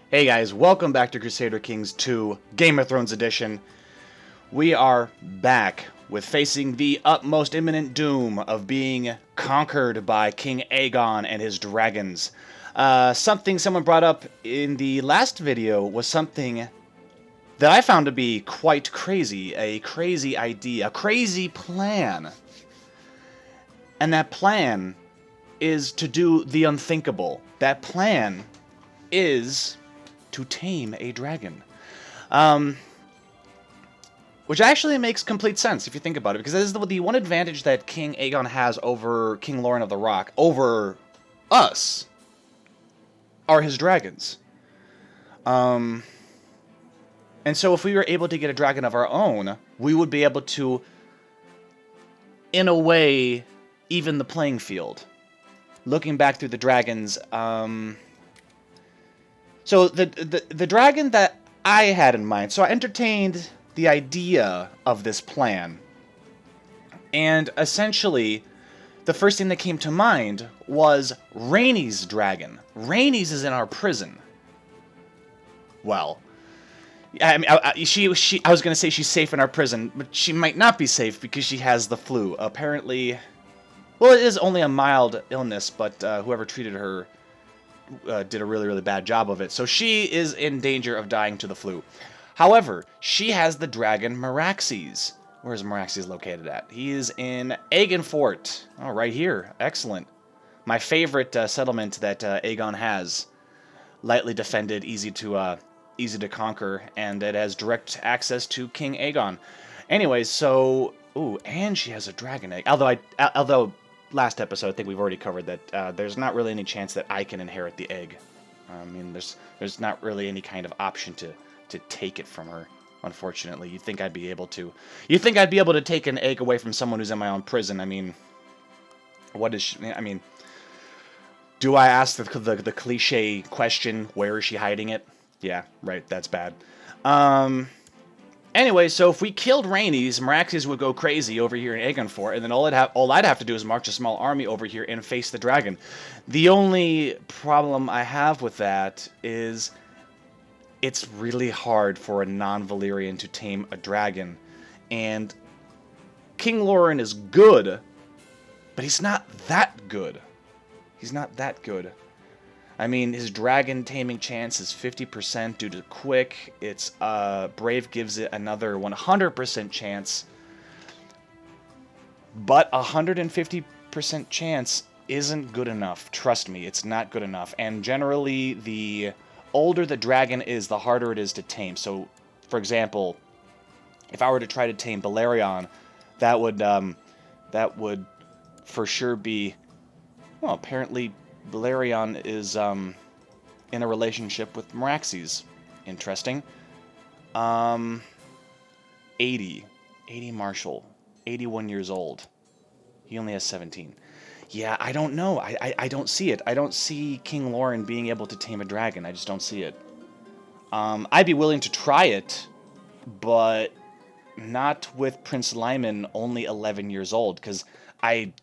Hey guys, welcome back to Crusader Kings 2 Game of Thrones Edition. We are back with facing the utmost imminent doom of being conquered by King Aegon and his dragons. Something someone brought up in the last video was something that I found to be quite crazy. A crazy idea, a crazy plan. And that plan is to do the unthinkable. That plan is to tame a dragon. Which actually makes complete sense if you think about it, because this is the one advantage that King Aegon has over King Lauren of the Rock, over us, are his dragons. And so if we were able to get a dragon of our own, we would be able to, in a way, even the playing field. Looking back through the dragons, so the dragon that I had in mind, so I entertained the idea of this plan, and essentially the first thing that came to mind was Rhaenys' dragon. Rhaenys is in our prison. Well, I mean, I was going to say she's safe in our prison, but she might not be safe because she has the flu. Apparently, well, it is only a mild illness, but whoever treated her did a really, really bad job of it. So she is in danger of dying to the flu. However, she has the dragon Meraxes. Where is Meraxes located at? He is in Aegon Fort. Oh, right here. Excellent. My favorite settlement that Aegon has. Lightly defended, easy to conquer, and it has direct access to King Aegon. Anyways, so ooh, and she has a dragon egg. Although last episode, I think we've already covered that there's not really any chance that I can inherit the egg. I mean, there's not really any kind of option to take it from her, unfortunately. You'd think I'd be able to. You'd think I'd be able to take an egg away from someone who's in my own prison. I mean, what is she, I mean, do I ask the cliche question, where is she hiding it? Yeah, right, that's bad. Anyway, so if we killed Rhaenys, Meraxes would go crazy over here in Aegon Fort, and then all I'd have to do is march a small army over here and face the dragon. The only problem I have with that is it's really hard for a non-Valyrian to tame a dragon, and King Lauren is good, but he's not that good. He's not that good. I mean, his dragon taming chance is 50% due to quick. It's Brave gives it another 100% chance. But 150% chance isn't good enough. Trust me, it's not good enough. And generally, the older the dragon is, the harder it is to tame. So, for example, if I were to try to tame Balerion, that would for sure be, well, apparently Balerion is in a relationship with Meraxes. Interesting. 80 Marshall, 81 years old. He only has 17. Yeah, I don't know. I don't see it. I don't see King Lauren being able to tame a dragon. I just don't see it. I'd be willing to try it, but not with Prince Lyman, only 11 years old, because I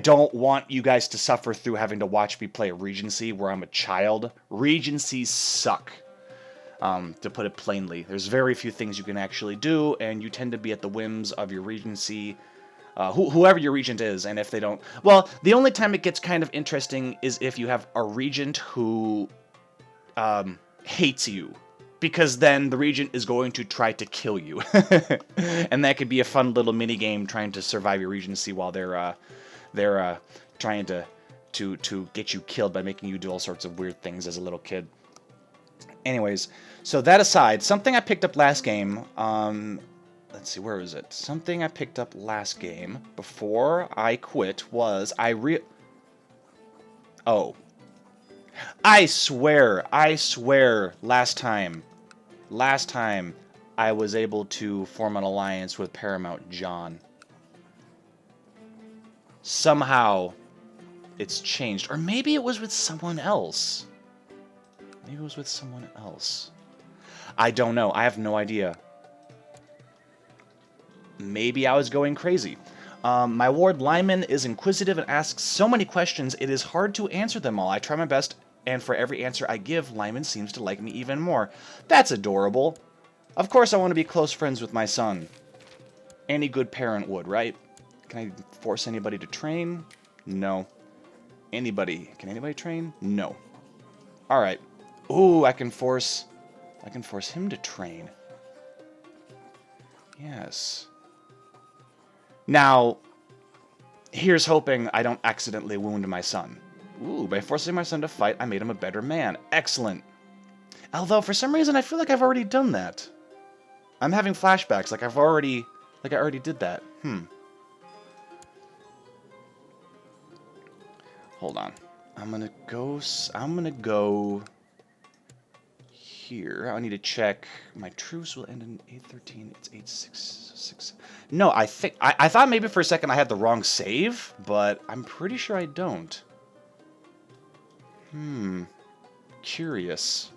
don't want you guys to suffer through having to watch me play a Regency where I'm a child. Regencies suck, to put it plainly. There's very few things you can actually do, and you tend to be at the whims of your Regency, whoever your regent is, and if they don't... Well, the only time it gets kind of interesting is if you have a regent who hates you, because then the regent is going to try to kill you. And that could be a fun little mini-game trying to survive your Regency while they're trying to get you killed by making you do all sorts of weird things as a little kid. Anyways, so that aside, something I picked up last game, let's see, where is it? Something I picked up last game before I quit was oh. I swear, last time I was able to form an alliance with Paramount John. Somehow, it's changed. Or maybe it was with someone else. Maybe it was with someone else. I don't know. I have no idea. Maybe I was going crazy. My ward Lyman is inquisitive and asks so many questions, it is hard to answer them all. I try my best And for every answer I give, Lyman seems to like me even more. That's adorable. Of course I want to be close friends with my son. Any good parent would, right? Can I force anybody to train? No. Anybody. Can anybody train? No. Alright. Ooh, I can force him to train. Yes. Now, here's hoping I don't accidentally wound my son. Ooh, by forcing my son to fight, I made him a better man. Excellent. Although, for some reason, I feel like I've already done that. I'm having flashbacks, like I already did that. Hold on. I'm gonna go here. I need to check. My truce will end in 8:13. It's 8:6. No, I thought maybe for a second I had the wrong save, but I'm pretty sure I don't. Curious.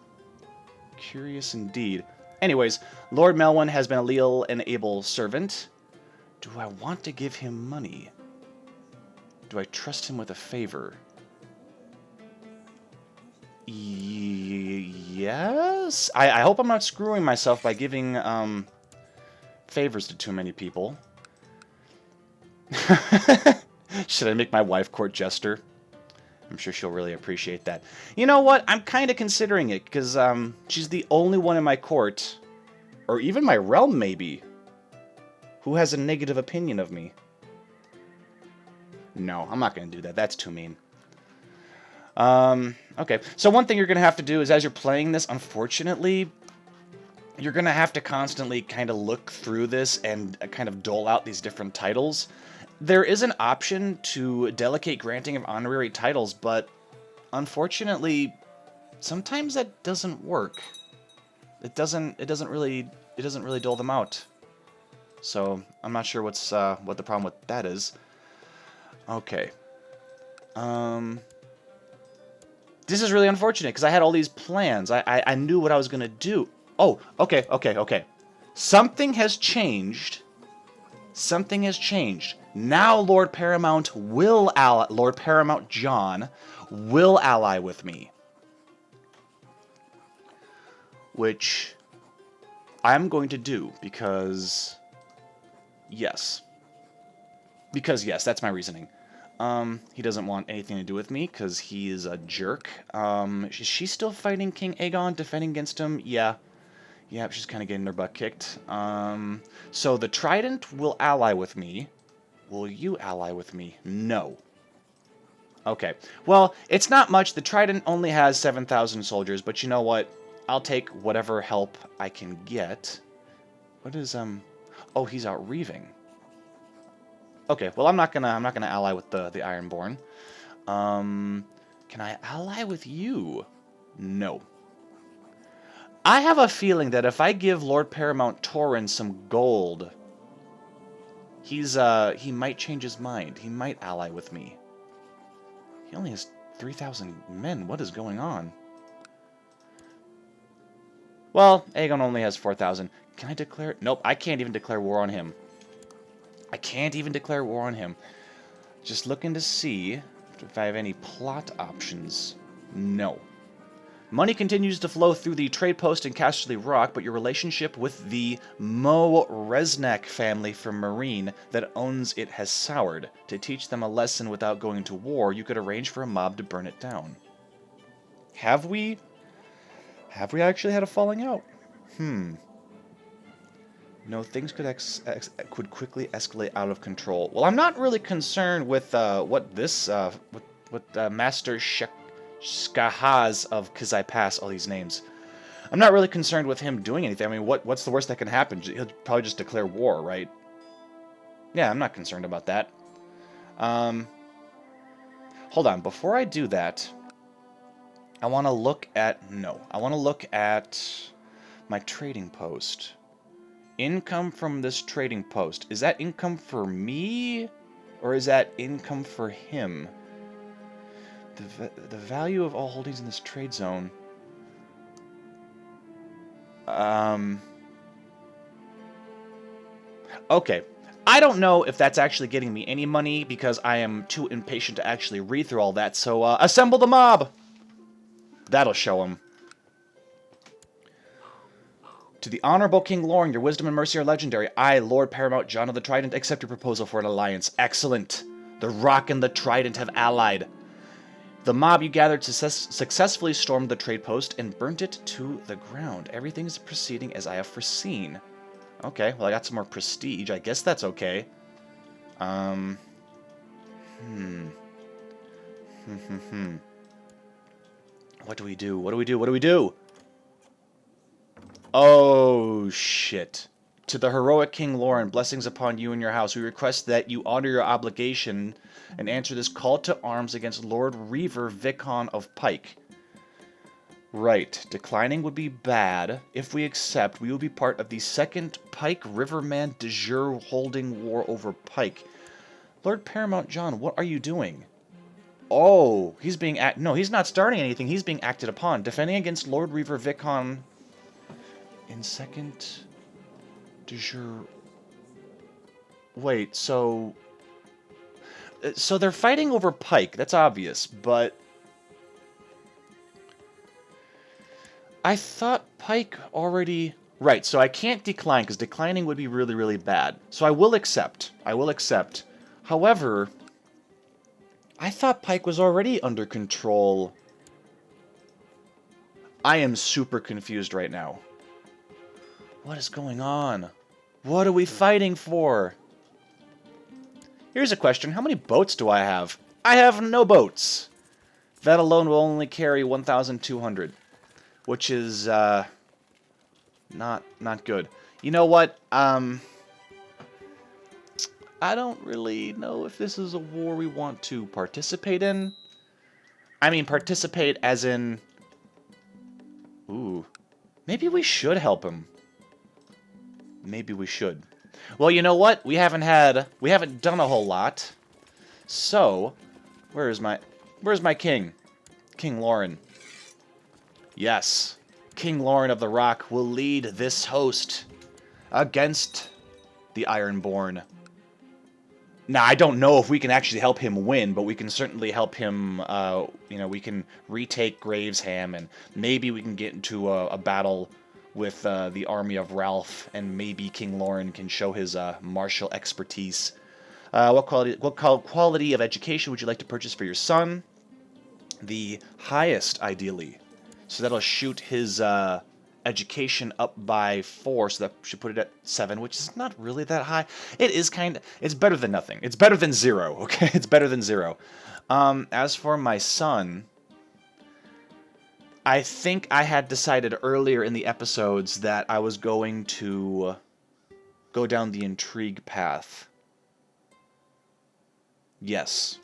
Curious indeed. Anyways, Lord Melwyn has been a leal and able servant. Do I want to give him money? Do I trust him with a favor? Yes? I hope I'm not screwing myself by giving favors to too many people. Should I make my wife court jester? I'm sure she'll really appreciate that. You know what? I'm kind of considering it, because she's the only one in my court, or even my realm maybe, who has a negative opinion of me. No, I'm not going to do that. That's too mean. Okay, so one thing you're going to have to do is, as you're playing this, unfortunately, you're going to have to constantly kind of look through this and kind of dole out these different titles. There is an option to delegate granting of honorary titles, but unfortunately, sometimes that doesn't work. It doesn't really dole them out. So I'm not sure what the problem with that is. Okay. This is really unfortunate because I had all these plans. I knew what I was gonna do. Oh, okay. Something has changed. Something has changed. Now Lord Paramount John will ally with me. Which I'm going to do because yes. Because yes, that's my reasoning. He doesn't want anything to do with me because he is a jerk. Is she still fighting King Aegon, defending against him? Yeah. Yep, she's kind of getting her butt kicked. So the Trident will ally with me. Will you ally with me? No. Okay. Well, it's not much. The Trident only has 7,000 soldiers, but you know what? I'll take whatever help I can get. What is, Oh, he's out reaving. Okay, well, I'm not gonna ally with the Ironborn. Can I ally with you? No. I have a feeling that if I give Lord Paramount Torrhen some gold, he might change his mind. He might ally with me. He only has 3,000 men. What is going on? Well, Aegon only has 4,000. Can I declare? Nope, I can't even declare war on him. I can't even declare war on him. Just looking to see if I have any plot options. No. Money continues to flow through the trade post in Casterly Rock, but your relationship with the Mo Resnack family from Marine that owns it has soured. To teach them a lesson without going to war, you could arrange for a mob to burn it down. Have we actually had a falling out? No, things could quickly escalate out of control. Well, I'm not really concerned with what Master Skahaz of Kazai Pass, all these names. I'm not really concerned with him doing anything. I mean, what's the worst that can happen? He'll probably just declare war, right? Yeah, I'm not concerned about that. Hold on, before I do that, I want to look at my trading post. Income from this trading post. Is that income for me? Or is that income for him? The value of all holdings in this trade zone. Okay. I don't know if that's actually getting me any money because I am too impatient to actually read through all that. So, assemble the mob! That'll show him. To the Honorable King Lorne, your wisdom and mercy are legendary. I, Lord Paramount John of the Trident, accept your proposal for an alliance. Excellent. The Rock and the Trident have allied. The mob you gathered successfully stormed the trade post and burnt it to the ground. Everything is proceeding as I have foreseen. Okay, well, I got some more prestige. I guess that's okay. What do we do? What do we do? What do we do? Oh, shit. To the heroic King Lorne, blessings upon you and your house. We request that you honor your obligation and answer this call to arms against Lord Reaver Vicon of Pike. Right. Declining would be bad. If we accept, we will be part of the second Pike Riverman de jure holding war over Pike. Lord Paramount John, what are you doing? Oh, he's being no, he's not starting anything. He's being acted upon. Defending against Lord Reaver Vicon in second de jure. Wait, so they're fighting over Pike. That's obvious, but I thought Pike already... Right, so I can't decline, because declining would be really, really bad. So I will accept. I will accept. However, I thought Pike was already under control. I am super confused right now. What is going on? What are we fighting for? Here's a question. How many boats do I have? I have no boats. That alone will only carry 1,200. Which is, not good. You know what? I don't really know if this is a war we want to participate in. I mean, participate as in... Ooh. Maybe we should help him. Maybe we should. Well, you know what? We haven't done a whole lot. So, where's my king? King Lorne. Yes, King Lorne of the Rock will lead this host against the Ironborn. Now, I don't know if we can actually help him win, but we can certainly help him, you know, we can retake Gravesham, and maybe we can get into a battle with the army of Ralph, and maybe King Lorne can show his martial expertise. What quality of education would you like to purchase for your son? The highest, ideally. So that'll shoot his education up by 4, so that should put it at 7, which is not really that high. It is it's better than nothing. It's better than 0, okay? It's better than 0. As for my son, I think I had decided earlier in the episodes that I was going to go down the intrigue path. Yes.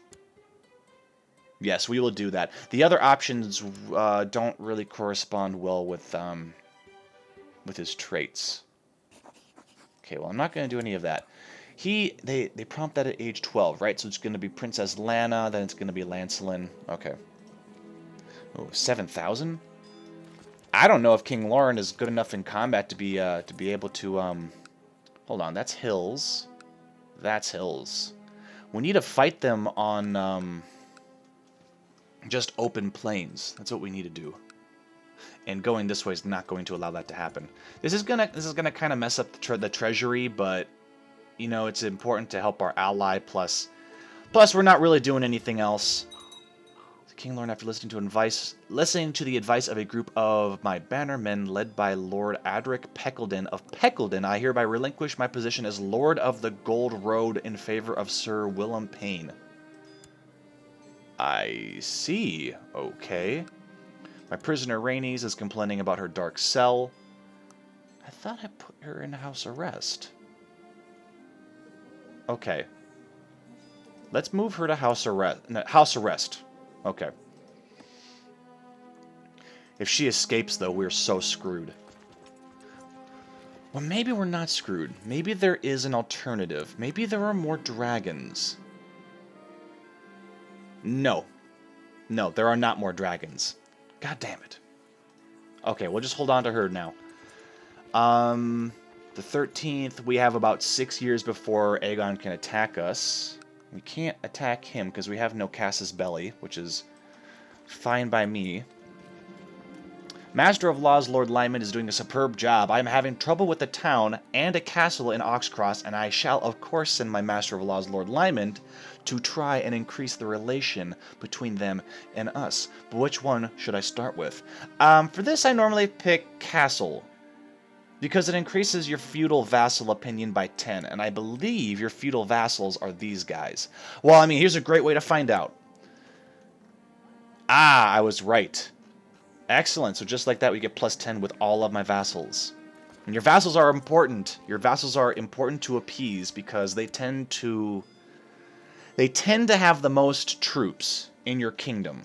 Yes, we will do that. The other options don't really correspond well with his traits. Okay, well, I'm not going to do any of that. They prompt that at age 12, right? So it's going to be Princess Lana, then it's going to be Lancelin. Okay. Oh, 7,000? I don't know if King Lorne is good enough in combat to be able to hold on, that's hills. That's hills. We need to fight them on just open plains. That's what we need to do. And going this way is not going to allow that to happen. This is gonna kind of mess up the treasury, but you know, it's important to help our ally. Plus we're not really doing anything else. King Lorne, after listening to the advice of a group of my bannermen led by Lord Adric Peckledon of Peckledon, I hereby relinquish my position as Lord of the Gold Road in favor of Sir Willem Payne. I see. Okay. My prisoner Rhaenys is complaining about her dark cell. I thought I put her in house arrest. Okay. Let's move her to house arrest. No, house arrest. Okay. If she escapes, though, we're so screwed. Well, maybe we're not screwed. Maybe there is an alternative. Maybe there are more dragons. No. No, there are not more dragons. God damn it. Okay, we'll just hold on to her now. The 13th, we have about 6 years before Aegon can attack us. We can't attack him because we have no Casus Belli, which is fine by me. Master of Laws Lord Lyman is doing a superb job. I am having trouble with the town and a castle in Oxcross, and I shall of course send my Master of Laws Lord Lyman to try and increase the relation between them and us. But which one should I start with? For this, I normally pick Castle, because it increases your feudal vassal opinion by 10, and I believe your feudal vassals are these guys. Well, I mean, here's a great way to find out. Ah, I was right. Excellent. So just like that, we get plus 10 with all of my vassals. And your vassals are important. Your vassals are important to appease because they tend to have the most troops in your kingdom.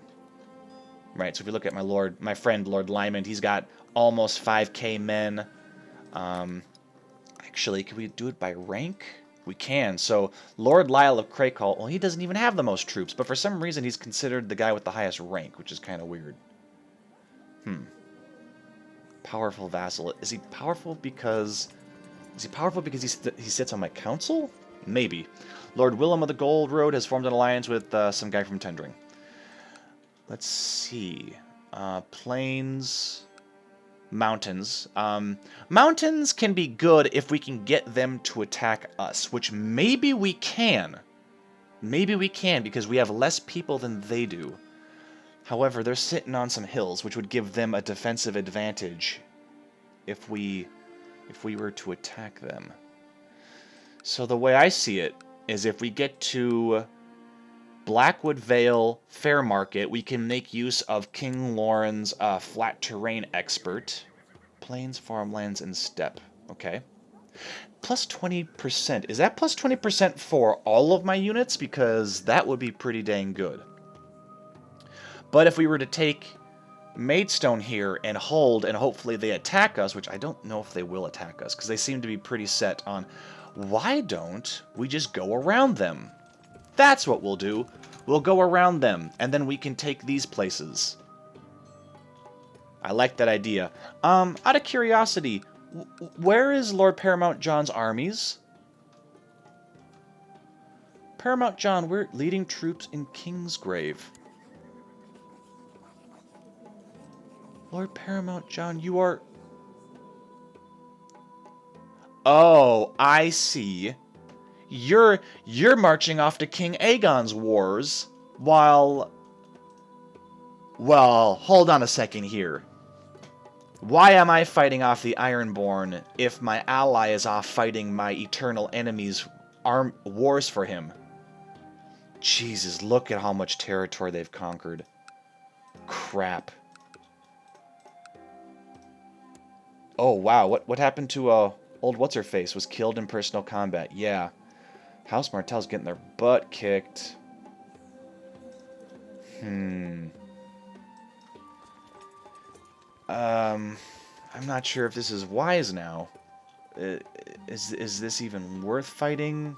Right. So if you look at my friend Lord Lyman, he's got almost 5k men. Actually, can we do it by rank? We can. So Lord Lyle of Crakehall, well, he doesn't even have the most troops, but for some reason he's considered the guy with the highest rank, which is kind of weird. Powerful vassal. Is he powerful because he sits on my council? Maybe. Lord Willem of the Gold Road has formed an alliance with some guy from Tendring. Let's see. Plains, mountains. Mountains can be good if we can get them to attack us, which maybe we can. Maybe we can because we have less people than they do. However, they're sitting on some hills, which would give them a defensive advantage if we were to attack them. So the way I see it is if we get to Blackwood Vale Fair Market, we can make use of King Lauren's flat terrain expert. Plains, farmlands, and steppe. Okay. Plus 20%. Is that plus 20% for all of my units? Because that would be pretty dang good. But if we were to take Maidstone here and hold, and hopefully they attack us, which I don't know if they will attack us, because they seem to be pretty set on, why don't we just go around them? That's what we'll do. We'll go around them, and then we can take these places. I like that idea. Out of curiosity, where is Lord Paramount John's armies? Paramount John, we're leading troops in Kingsgrave. Lord Paramount John, you are... Oh, I see. You're marching off to King Aegon's wars, while... Well, hold on a second here. Why am I fighting off the Ironborn if my ally is off fighting my eternal enemy's wars for him? Jesus, look at how much territory they've conquered. Crap. Oh, wow. What happened to old What's-Her-Face? Was killed in personal combat. Yeah. House Martell's getting their butt kicked. I'm not sure if this is wise now. Is this even worth fighting?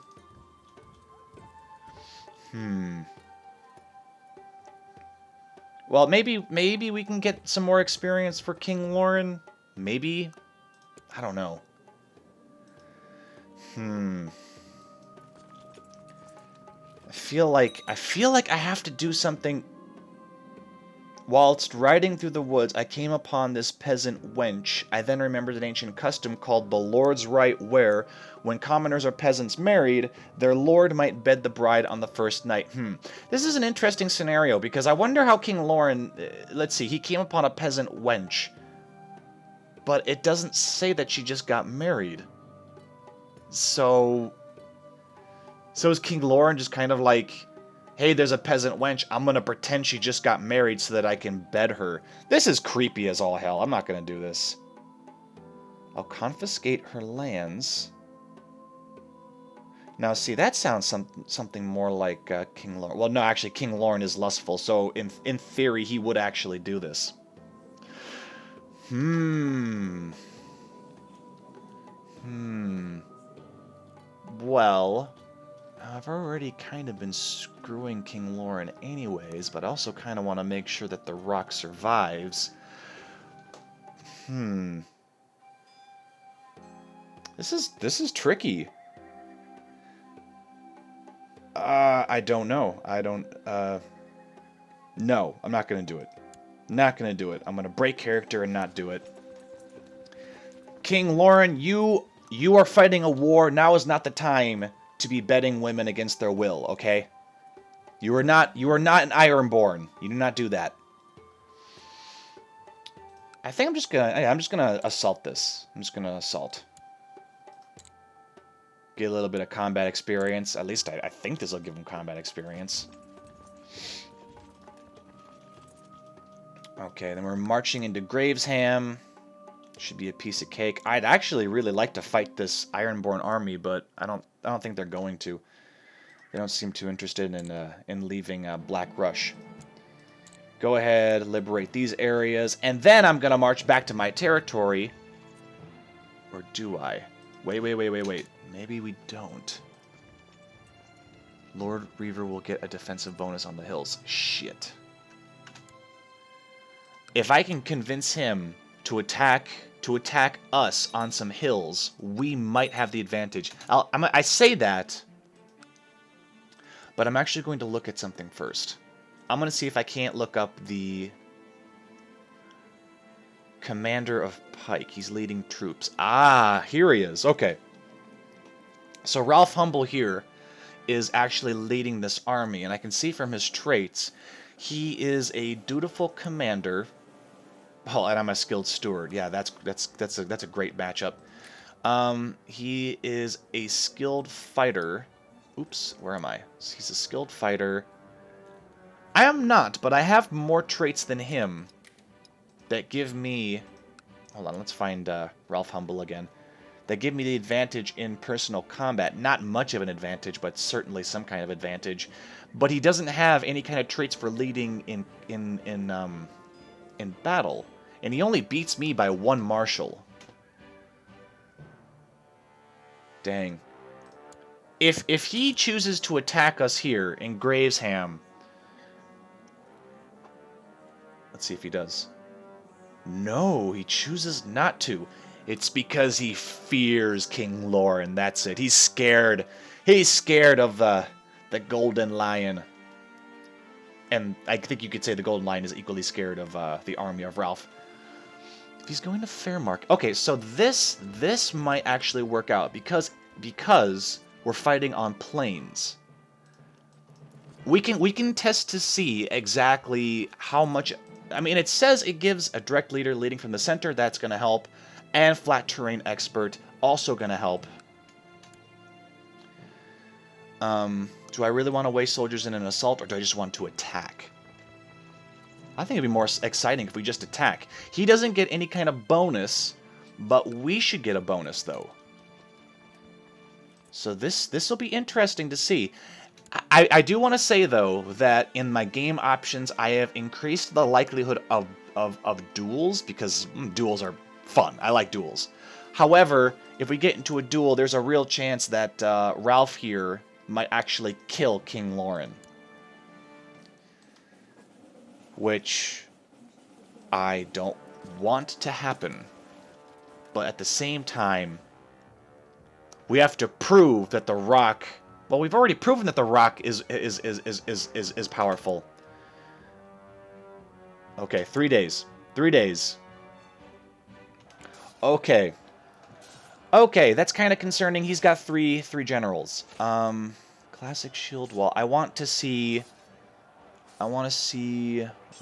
Well, maybe we can get some more experience for King Lauren. Maybe. I don't know. I feel like I have to do something. Whilst riding through the woods, I came upon this peasant wench. I then remembered an ancient custom called the Lord's Right, where, when commoners or peasants married, their lord might bed the bride on the first night. This is an interesting scenario, because I wonder how King Lauren... let's see, he came upon a peasant wench. But it doesn't say that she just got married. So is King Lauren just kind of like... Hey, there's a peasant wench. I'm going to pretend she just got married so that I can bed her. This is creepy as all hell. I'm not going to do this. I'll confiscate her lands. Now, see, that sounds something more like King Lauren. Well, no, actually, King Lauren is lustful, so in theory, he would actually do this. Well... I've already kind of been screwing King Lauren anyways, but I also kind of want to make sure that the rock survives. This is tricky. I don't know. No, I'm not going to do it. Not gonna do it. I'm gonna break character and not do it. King Lauren, you are fighting a war. Now is not the time to be bedding women against their will, okay? You are not an Ironborn. You do not do that. I think I'm just gonna assault this. I'm just gonna assault. Get a little bit of combat experience. At least I think this will give him combat experience. Okay, then we're marching into Gravesham. Should be a piece of cake. I'd actually really like to fight this Ironborn army, but I don't think they're going to. They don't seem too interested in leaving Black Rush. Go ahead, liberate these areas, and then I'm gonna march back to my territory. Or do I? Wait. Maybe we don't. Lord Reaver will get a defensive bonus on the hills. Shit. If I can convince him to attack us on some hills, we might have the advantage. I say that, but I'm actually going to look at something first. I'm going to see if I can't look up the commander of Pike. He's leading troops. Ah, here he is. Okay. So Ralph Humble here is actually leading this army, and I can see from his traits, he is a dutiful commander. Oh, and I'm a skilled steward. Yeah, that's a great matchup. He is a skilled fighter. Oops, where am I? He's a skilled fighter. I am not, but I have more traits than him that give me... Hold on, let's find Ralph Humble again. That give me the advantage in personal combat. Not much of an advantage, but certainly some kind of advantage. But he doesn't have any kind of traits for leading in battle. And he only beats me by 1 marshal. Dang. If he chooses to attack us here in Gravesham... Let's see if he does. No, he chooses not to. It's because he fears King Lauren. That's it. He's scared. He's scared of the Golden Lion. And I think you could say the Golden Lion is equally scared of the army of Ralph. If he's going to Fairmark... Okay, so this might actually work out because we're fighting on plains. We can test to see exactly how much... I mean, it says it gives a direct leader leading from the center. That's going to help. And flat terrain expert, also going to help. Do I really want to waste soldiers in an assault, or do I just want to attack? I think it'd be more exciting if we just attack. He doesn't get any kind of bonus, but we should get a bonus, though. So this will be interesting to see. I do want to say, though, that in my game options, I have increased the likelihood of duels, because duels are fun. I like duels. However, if we get into a duel, there's a real chance that Ralph here might actually kill King Lauren. Which I don't want to happen. But at the same time, we have to prove that the Rock... Well, we've already proven that the Rock is powerful. Okay, 3 days. 3 days. Okay. Okay, that's kind of concerning. He's got three generals. Classic shield wall. I want to see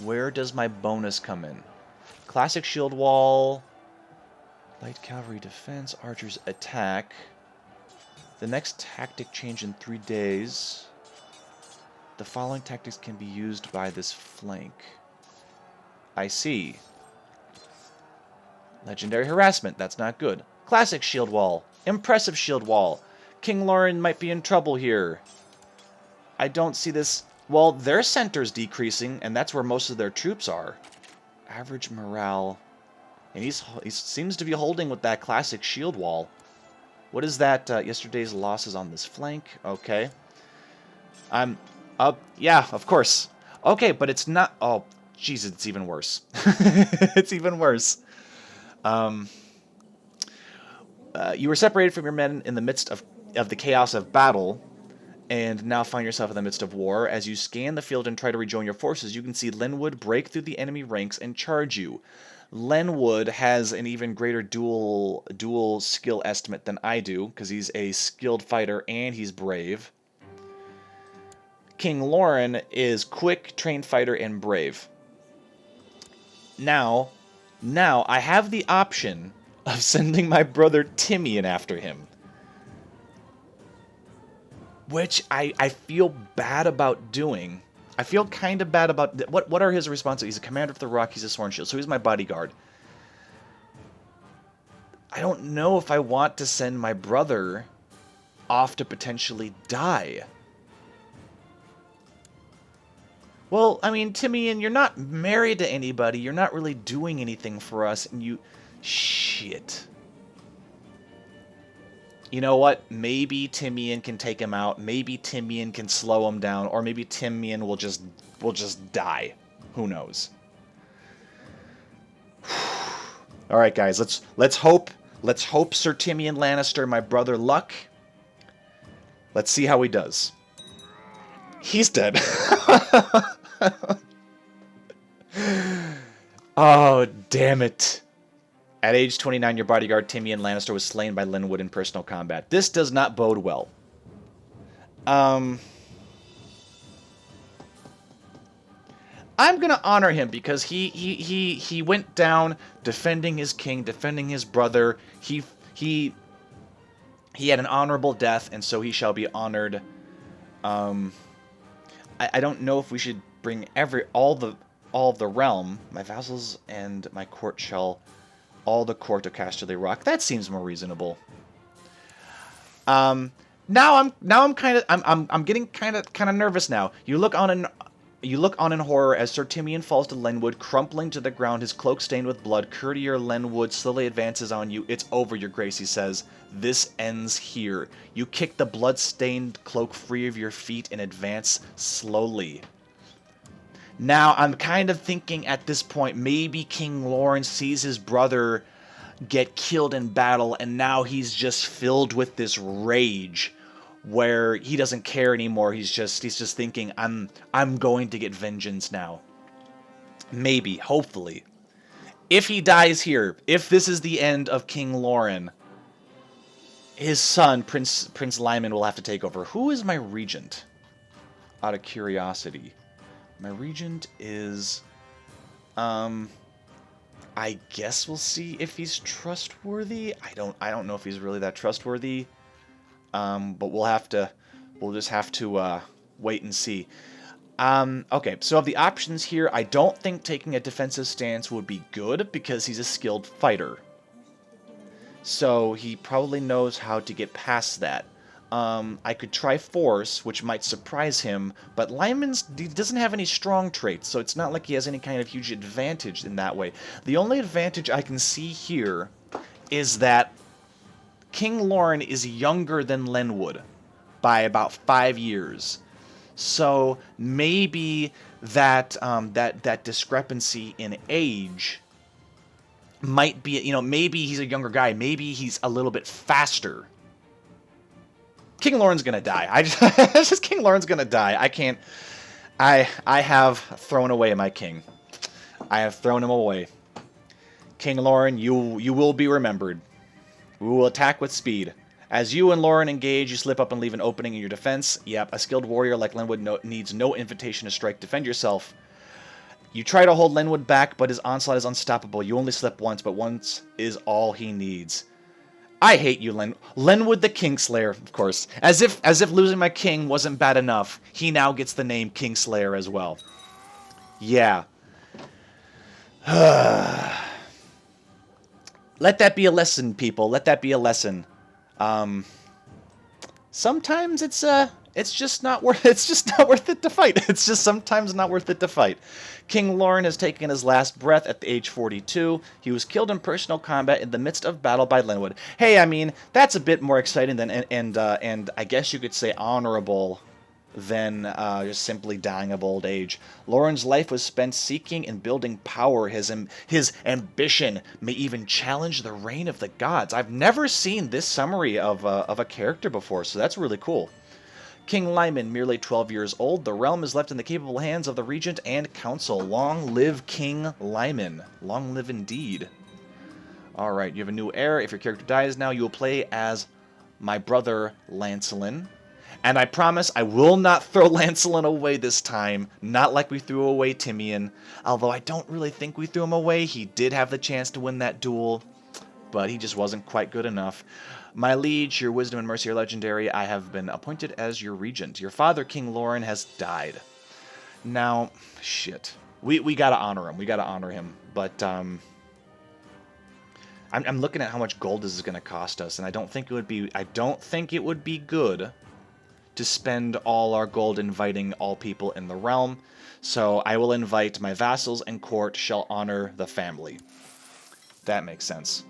where does my bonus come in. Classic shield wall. Light cavalry defense. Archers attack. The next tactic change in 3 days. The following tactics can be used by this flank. I see. Legendary harassment. That's not good. Classic shield wall. Impressive shield wall. King Lauren might be in trouble here. I don't see this... Well, their center's decreasing, and that's where most of their troops are. Average morale. And he seems to be holding with that classic shield wall. What is that? Yesterday's losses on this flank. Okay. Yeah, of course. Okay, but it's not... Oh, jeez, it's even worse. It's even worse. You were separated from your men in the midst of the chaos of battle, and now find yourself in the midst of war. As you scan the field and try to rejoin your forces, you can see Lenwood break through the enemy ranks and charge you. Lenwood has an even greater dual skill estimate than I do, because he's a skilled fighter and he's brave. King Lauren is quick, trained fighter, and brave. Now I have the option of sending my brother Timian after him, which I feel bad about doing. I feel kind of bad about... What are his responsibilities? He's a commander of the Rock, he's a Sworn Shield, so he's my bodyguard. I don't know if I want to send my brother off to potentially die. Well, I mean, Timian, you're not married to anybody. You're not really doing anything for us, and you... Shit. You know what? Maybe Timian can take him out. Maybe Timian can slow him down, or maybe Timian will just die. Who knows? All right, guys. Let's hope Sir Timian Lannister, my brother, luck. Let's see how he does. He's dead. Oh, damn it. At age 29, your bodyguard, Timian Lannister, was slain by Lenwood in personal combat. This does not bode well. I'm going to honor him because he went down defending his king, defending his brother. He had an honorable death, and so he shall be honored. I don't know if we should bring all of the realm, my vassals and my court shall, all the court of Casterly Rock. That seems more reasonable. Now I'm getting kind of nervous now. You look on in horror as Sir Timian falls to Lenwood, crumpling to the ground, his cloak stained with blood. Courtier Lenwood slowly advances on you. It's over, your grace, he says. This ends here. You kick the blood-stained cloak free of your feet and advance slowly. Now, I'm kind of thinking at this point, maybe King Lawrence sees his brother get killed in battle, and now he's just filled with this rage where he doesn't care anymore. He's just thinking, I'm going to get vengeance now. Maybe, hopefully. If he dies here, if this is the end of King Lauren, his son, Prince Lyman, will have to take over. Who is my regent? Out of curiosity. My regent is... I guess we'll see if he's trustworthy. I don't know if he's really that trustworthy. But we'll just have to wait and see. Okay, so of the options here, I don't think taking a defensive stance would be good because he's a skilled fighter. So he probably knows how to get past that. I could try force, which might surprise him, but he doesn't have any strong traits, so it's not like he has any kind of huge advantage in that way. The only advantage I can see here is that King Lauren is younger than Lenwood by about 5 years. So maybe that that discrepancy in age might be, maybe he's a younger guy, maybe he's a little bit faster. King Lauren's gonna die. King Lauren's gonna die. I can't. I have thrown away my king. I have thrown him away. King Lauren, you will be remembered. We will attack with speed. As you and Lauren engage, you slip up and leave an opening in your defense. Yep, a skilled warrior like Lenwood needs no invitation to strike. Defend yourself. You try to hold Lenwood back, but his onslaught is unstoppable. You only slip once, but once is all he needs. I hate you, Lenwood the Kingslayer, of course. As if losing my king wasn't bad enough, he now gets the name Kingslayer as well. Yeah. Let that be a lesson, people. Let that be a lesson. Sometimes it's just not worth it to fight. It's just sometimes not worth it to fight. King Lauren has taken his last breath at the age 42. He was killed in personal combat in the midst of battle by Lenwood. Hey, I mean, that's a bit more exciting than and I guess you could say honorable than just simply dying of old age. Lauren's life was spent seeking and building power. His ambition may even challenge the reign of the gods. I've never seen this summary of a character before, so that's really cool. King Lyman, merely 12 years old. The realm is left in the capable hands of the regent and council. Long live King Lyman. Long live indeed. Alright, you have a new heir. If your character dies now, you will play as my brother Lancelin. And I promise I will not throw Lancelin away this time. Not like we threw away Timian. Although I don't really think we threw him away. He did have the chance to win that duel, but he just wasn't quite good enough. My liege, your wisdom and mercy are legendary. I have been appointed as your regent. Your father, King Lauren, has died. Now, shit. We gotta honor him. We gotta honor him. But, I'm looking at how much gold this is gonna cost us, and I don't think it would be good to spend all our gold inviting all people in the realm. So I will invite my vassals and court shall honor the family. That makes sense.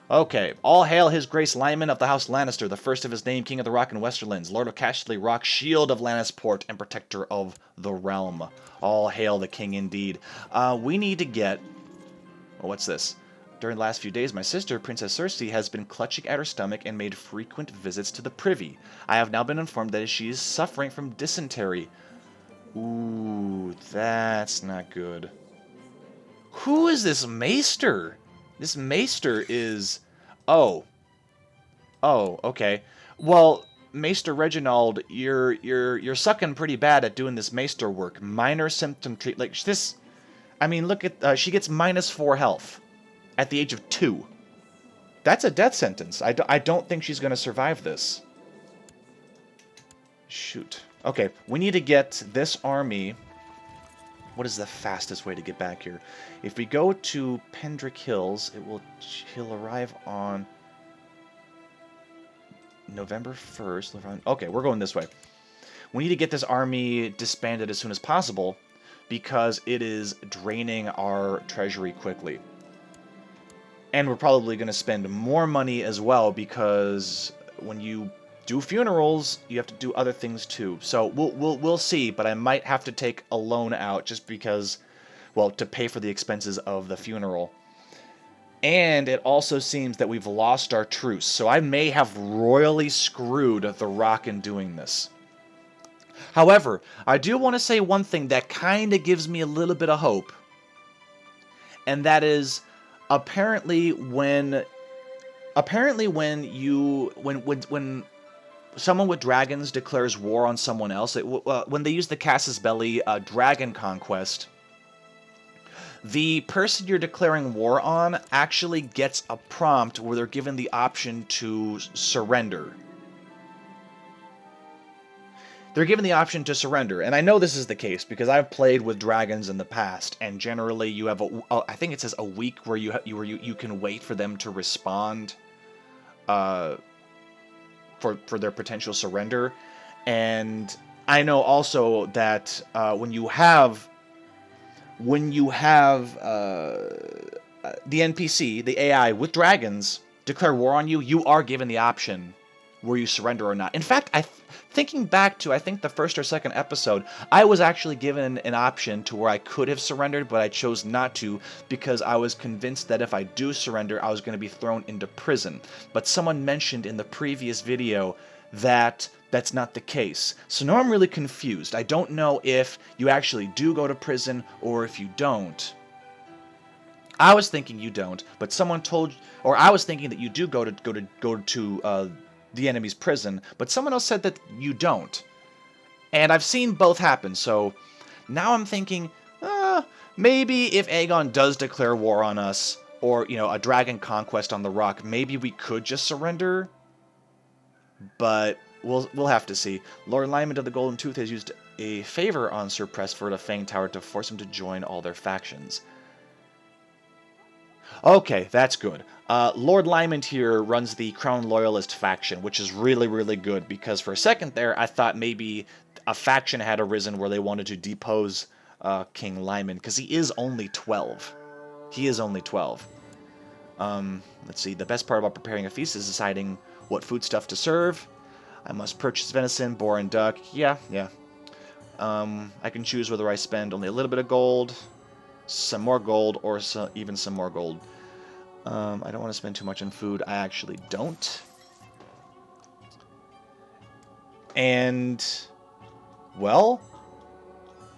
Okay, all hail his grace Lyman of the House Lannister, the first of his name, King of the Rock and Westerlands, Lord of Casterly Rock, Shield of Lannisport, and Protector of the Realm. All hail the king indeed. We need to get... Oh, what's this? During the last few days, my sister, Princess Cersei, has been clutching at her stomach and made frequent visits to the privy. I have now been informed that she is suffering from dysentery. Ooh, that's not good. Who is this maester? This maester is... Oh. Oh, okay. Well, Maester Reginald, you're sucking pretty bad at doing this maester work. Minor symptom treat... Like, this... I mean, look at... she gets -4 health at the age of 2. That's a death sentence. I don't think she's going to survive this. Shoot. Okay, we need to get this army... What is the fastest way to get back here? If we go to Pendrick Hills, he'll arrive on November 1st. Okay, we're going this way. We need to get this army disbanded as soon as possible because it is draining our treasury quickly. And we're probably going to spend more money as well because when you do funerals, you have to do other things too. So we'll see, but I might have to take a loan out just because, well, to pay for the expenses of the funeral. And it also seems that we've lost our truce, so I may have royally screwed the Rock in doing this. However, I do want to say one thing that kind of gives me a little bit of hope, and that is apparently when someone with dragons declares war on someone else, when they use the Casus Belli dragon conquest, the person you're declaring war on actually gets a prompt where they're given the option to surrender. They're given the option to surrender, and I know this is the case because I've played with dragons in the past, and generally you have I think it says a week where you can wait for them to respond. For their potential surrender. And I know also that when you have the NPC, the AI with dragons declare war on you, you are given the option where you surrender or not. In fact, thinking back to I think the first or second episode, I was actually given an option to where I could have surrendered, but I chose not to because I was convinced that if I do surrender, I was going to be thrown into prison. But someone mentioned in the previous video that that's not the case. So now I'm really confused. I don't know if you actually do go to prison or if you don't. I was thinking you don't, but someone told, or I was thinking that you do go to the enemy's prison, but someone else said that you don't. And I've seen both happen, so now I'm thinking, maybe if Aegon does declare war on us, or, you know, a dragon conquest on the Rock, maybe we could just surrender. But we'll have to see. Lord Lyman of the Golden Tooth has used a favor on Sir Pressford of Fang Tower to force him to join all their factions. Okay, that's good. Lord Lyman here runs the Crown Loyalist faction, which is really, really good, because for a second there, I thought maybe a faction had arisen where they wanted to depose King Lyman, because he is only 12. He is only 12. Let's see, the best part about preparing a feast is deciding what foodstuff to serve. I must purchase venison, boar, and duck. Yeah. I can choose whether I spend only a little bit of gold, some more gold, or even some more gold. I don't want to spend too much on food. I actually don't. And, well,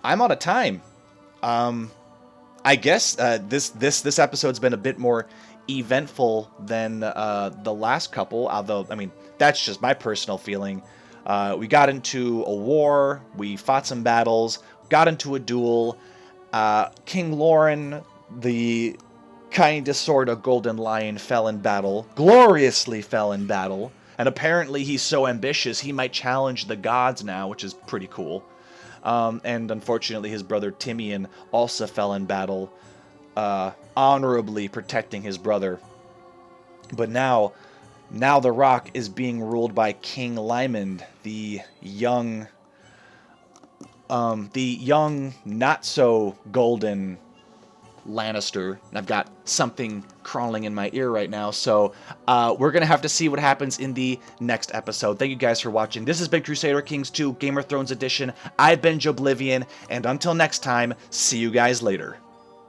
I'm out of time. I guess this episode's been a bit more eventful than the last couple, although, I mean, that's just my personal feeling. We got into a war, we fought some battles, got into a duel. King Lauren, the kinda sorta golden lion, fell in battle, gloriously fell in battle, and apparently he's so ambitious he might challenge the gods now, which is pretty cool. And unfortunately his brother Timian also fell in battle, honorably protecting his brother. But now the Rock is being ruled by King Aaanndd, the young, not so golden Lannister. I've got something crawling in my ear right now, so we're gonna have to see what happens in the next episode. Thank you guys for watching. This has been Crusader Kings 2 Game of Thrones Edition. I've been Joeblivion, and until next time, see you guys later.